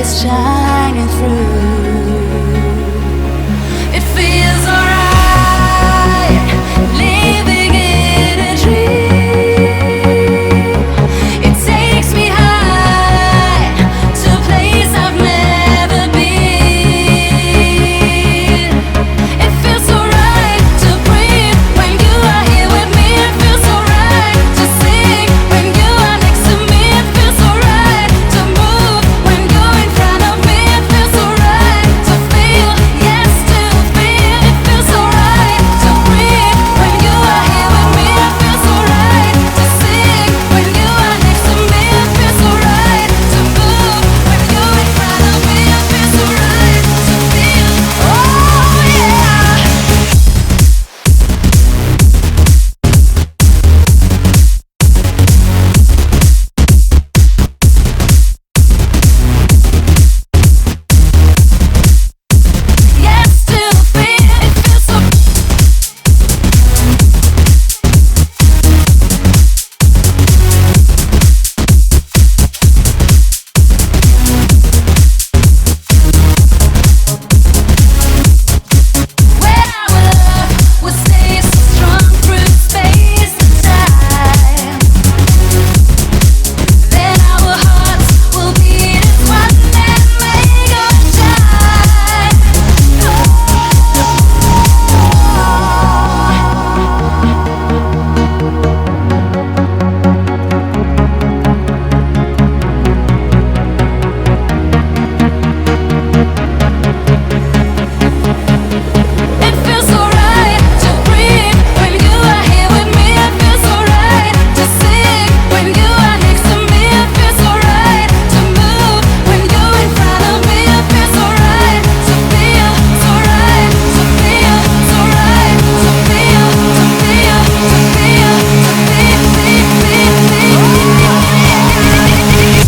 is shining through. It feels alright, living in a dream. It takes me high to a place I've never been. It feels so right to breathe when you are here with me. It feels so right to sing when you are next to me. It feels so right to move when you're in front of me. It feels so right to feel, yes, to feel. It feels so right to breathe when you are here with me. It feels so right to sing when you are next to me. It feels so right to move when you're in front of me. It feels so right to feel, oh yeah. Yes, to feel. It feels so. Where our love will stay so strong through space and time. Then our hearts will beat as one and make us shine. It feels so right to breathe when you are here with me. It feels so right to sing when you are next to me. It feels so right to move when you're in front of me. It feels so right to feel, so right to feel, so right to feel, to feel, to feel, to feel,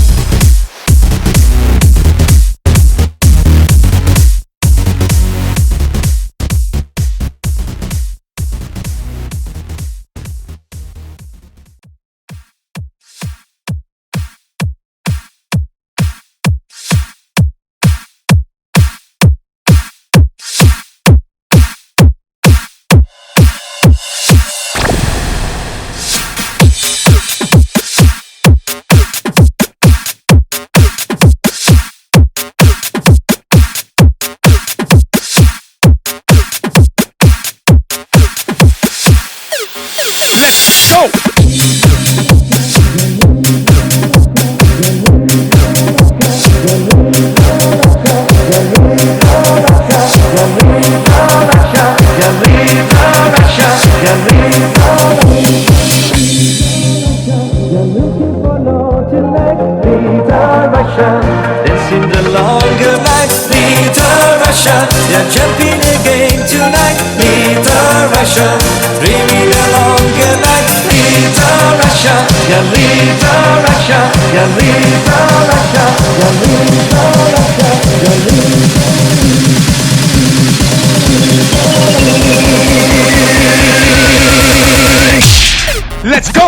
This in the longer night, little Russia. You're jumping again tonight, little Russia. Dreaming the longer night, little Russia. Yeah, little Russia. Yeah, little Russia. Yeah, little Russia. Yeah, little. Let's go!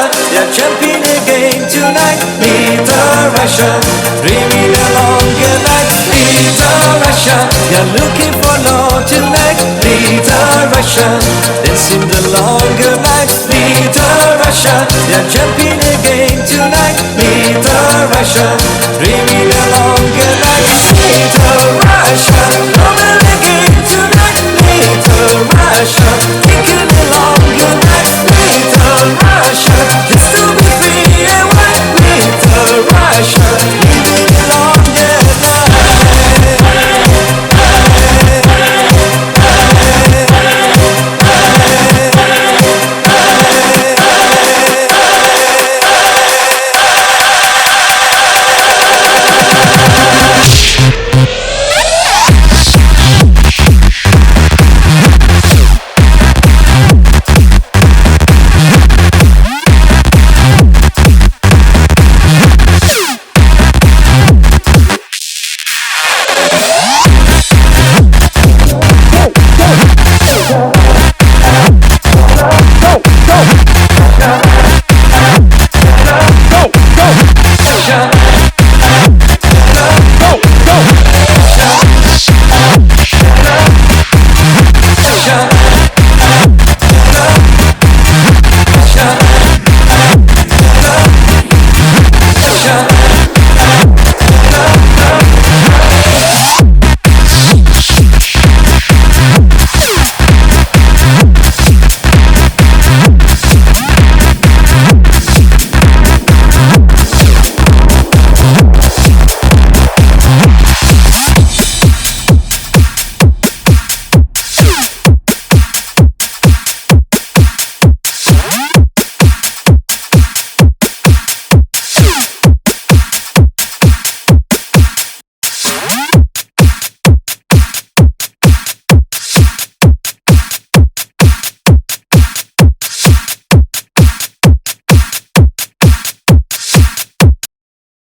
Russia, you're jumping again tonight. Little Russia, dreaming along your night. Little Russia, you're looking for love tonight. Little Russia, dancing the longer night. Little Russia, you're jumping again tonight. Little Russia, dreaming